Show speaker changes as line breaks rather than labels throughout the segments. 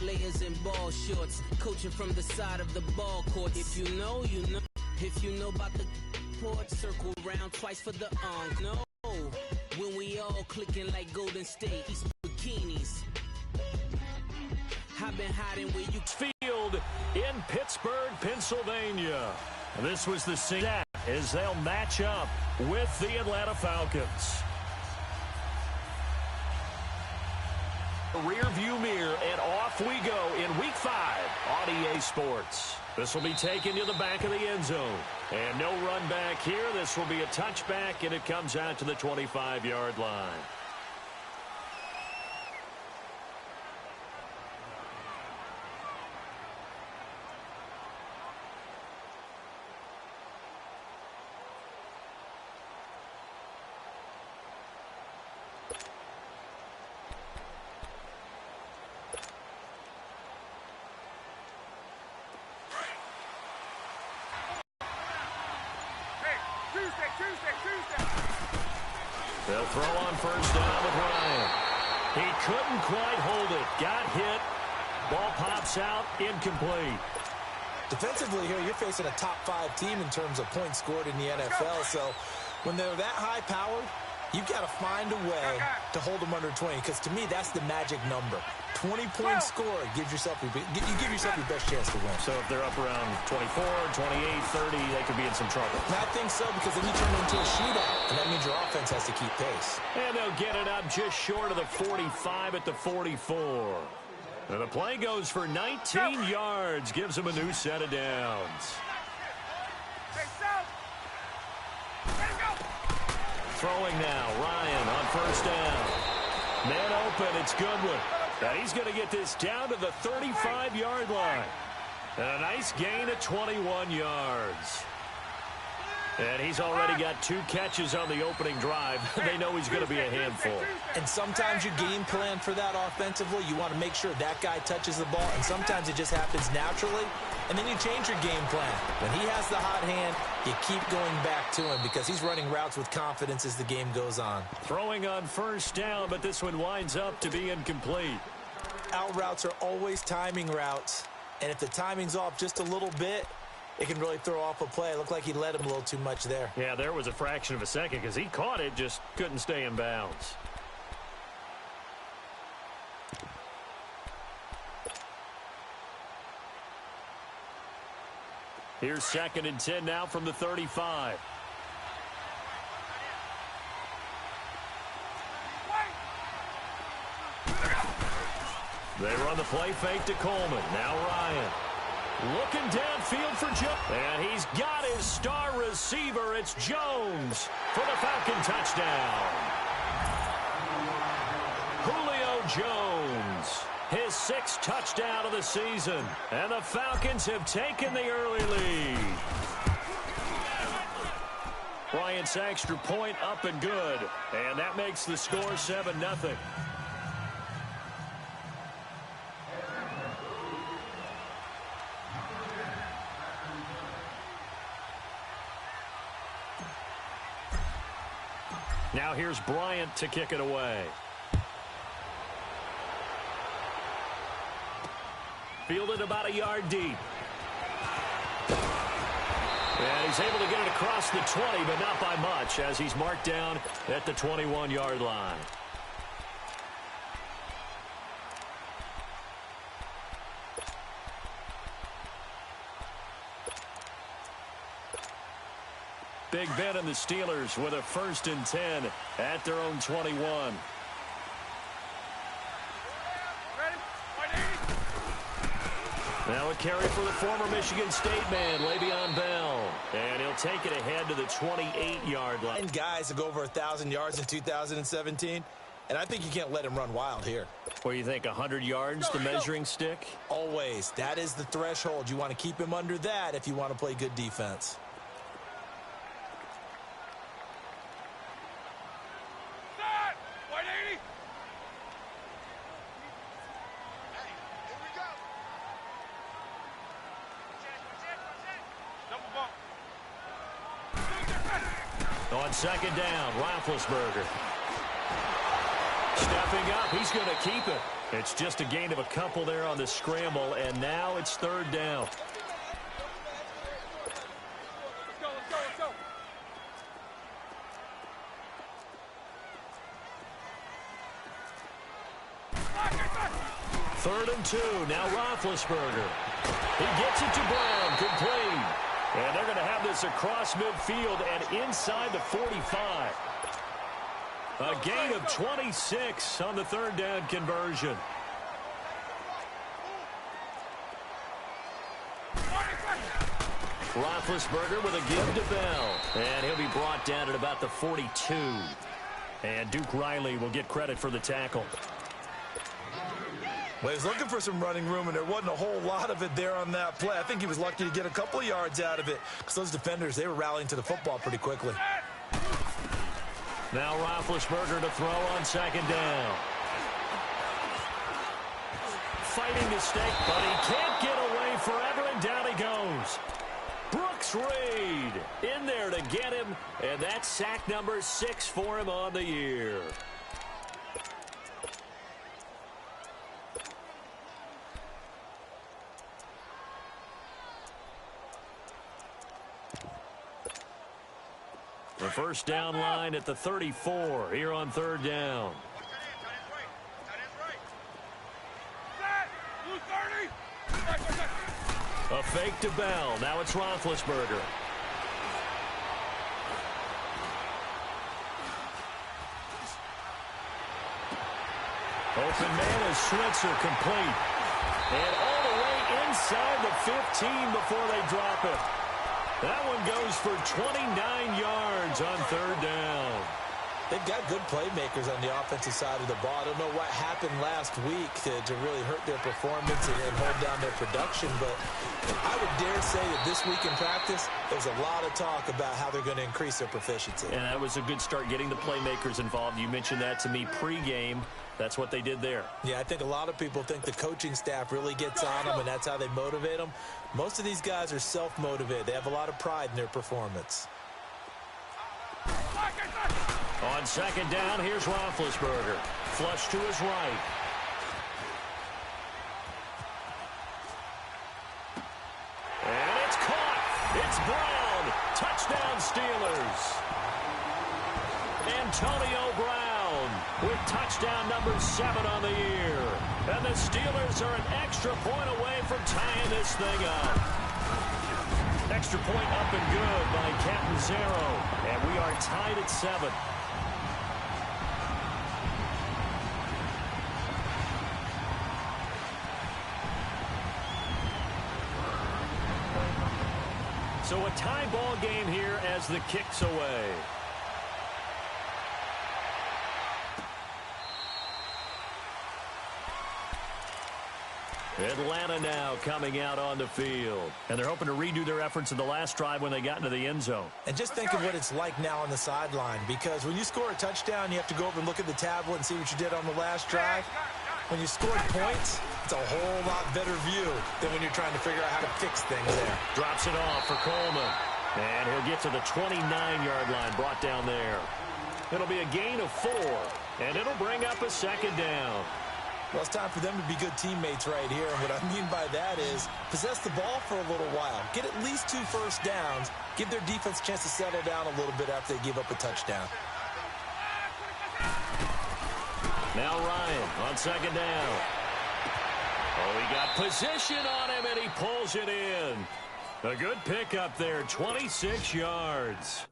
layers and ball shorts, coaching from the side of the ball court. If you know, you know. If you know about the port, circle round twice for the no. When we all clicking like Golden State, East bikinis. I've been hiding where you
field in Pittsburgh, Pennsylvania. This was the scene as they'll match up with the Atlanta Falcons. Rear view mirror, and off we go in Week 5 on EA Sports. This will be taken to the back of the end zone. And no run back here. This will be a touchback, and it comes out to the 25-yard line. They'll throw on first down with Ryan. He couldn't quite hold it. Got hit. Ball pops out. Incomplete.
Defensively here, you're facing a top 5 team in terms of points scored in the NFL. So when they're that high-powered, you've got to find a way to hold them under 20. Because to me, that's the magic number. 20 points scored gives yourself you give yourself your best chance to win.
So if they're up around 24, 28, 30, they could be in some trouble.
And I think so, because then you turn into a shootout, and that means your offense has to keep pace.
And they'll get it up just short of the 45 at the 44. And the play goes for 19 yards, gives them a new set of downs. Throwing now, Ryan on first down. Man open, it's Goodwin. And he's going to get this down to the 35-yard line. And a nice gain of 21 yards. And he's already got 2 catches on the opening drive. They know he's going to be a handful.
And sometimes you game plan for that offensively. You want to make sure that guy touches the ball. And sometimes it just happens naturally. And then you change your game plan. When he has the hot hand, you keep going back to him because he's running routes with confidence as the game goes on.
Throwing on first down, but this one winds up to be incomplete.
Out routes are always timing routes. And if the timing's off just a little bit, it can really throw off a play. It looked like he led him a little too much there.
Yeah, there was a fraction of a second because he caught it, just couldn't stay in bounds. Here's 2nd and 10 now from the 35. They run the play fake to Coleman. Now Ryan. Looking downfield for Jones. And he's got his star receiver. It's Jones for the Falcon touchdown. Julio Jones. His 6th touchdown of the season. And the Falcons have taken the early lead. Bryant's extra point up and good. And that makes the score 7-0. Now here's Bryant to kick it away. Fielded about a yard deep. And he's able to get it across the 20, but not by much, as he's marked down at the 21-yard line. Big Ben and the Steelers with a 1st and 10 at their own 21. Now a carry for the former Michigan State man, Le'Veon Bell. And he'll take it ahead to the 28-yard line.
And guys to go over 1,000 yards in 2017. And I think you can't let him run wild here.
What do you think, 100 yards, the measuring stick?
Always. That is the threshold. You want to keep him under that if you want to play good defense.
On 2nd down, Roethlisberger. Stepping up, he's going to keep it. It's just a gain of a couple there on the scramble, and now it's third down. Third and 2. Now Roethlisberger. He gets it to Brown. Complete. And they're going to have this across midfield and inside the 45. A gain of 26 on the third down conversion. Roethlisberger with a give to Bell. And he'll be brought down at about the 42. And Duke Riley will get credit for the tackle.
Well, he was looking for some running room, and there wasn't a whole lot of it there on that play. I think he was lucky to get a couple of yards out of it because those defenders, they were rallying to the football pretty quickly.
Now Roethlisberger to throw on second down. Fighting to stay, but he can't get away forever, and down he goes. Brooks Reed in there to get him, and that's sack number 6 for him on the year. The first down line at the 34 here on third down. A fake to Bell. Now it's Roethlisberger. Open man is Switzer, complete. And all the way inside the 15 before they drop it. That one goes for 29 yards on third down.
They've got good playmakers on the offensive side of the ball. I don't know what happened last week to really hurt their performance and hold down their production, but I would dare say that this week in practice, there's a lot of talk about how they're going to increase their proficiency.
And that was a good start getting the playmakers involved. You mentioned that to me pregame. That's what they did there.
Yeah, I think a lot of people think the coaching staff really gets on them, and that's how they motivate them. Most of these guys are self-motivated. They have a lot of pride in their performance.
On second down, here's Roethlisberger. Flush to his right. And it's caught. It's Brown. Touchdown, Steelers. Antonio Brown with touchdown number 7 on the year. And the Steelers are an extra point away from tying this thing up. Extra point up and good by Captain Zero. And we are tied at 7. So a tie ball game here as the kick's away. Atlanta now coming out on the field. And they're hoping to redo their efforts in the last drive when they got into the end zone.
And just think of what it's like now on the sideline, because when you score a touchdown, you have to go over and look at the tablet and see what you did on the last drive. When you scored points, it's a whole lot better view than when you're trying to figure out how to fix things there.
Drops it off for Coleman. And he'll get to the 29-yard line, brought down there. It'll be a gain of 4, and it'll bring up a second down.
Well, it's time for them to be good teammates right here. And what I mean by that is possess the ball for a little while. Get at least 2 first downs. Give their defense a chance to settle down a little bit after they give up a touchdown.
Now Ryan on second down. Oh, he got position on him, and he pulls it in. A good pickup there, 26 yards.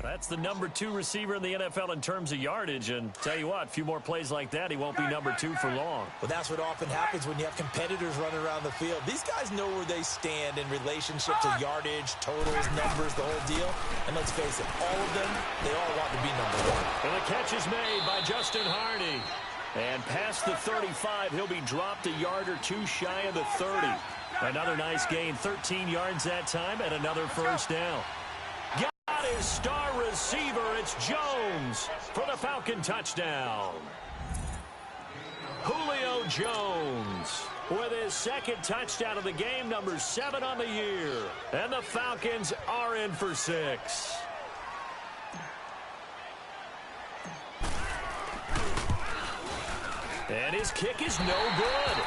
That's the number 2 receiver in the NFL in terms of yardage. And tell you what, a few more plays like that, he won't be number 2 for long.
Well, that's what often happens when you have competitors running around the field. These guys know where they stand in relationship to yardage, totals, numbers, the whole deal. And let's face it, all of them, they all want to be number 1.
And the catch is made by Justin Hardy. And past the 35, he'll be dropped a yard or 2 shy of the 30. Another nice gain, 13 yards that time, and another first down. Got his star receiver, it's Jones for the Falcon touchdown. Julio Jones with his second touchdown of the game, number 7 on the year. And the Falcons are in for 6. And his kick is no good.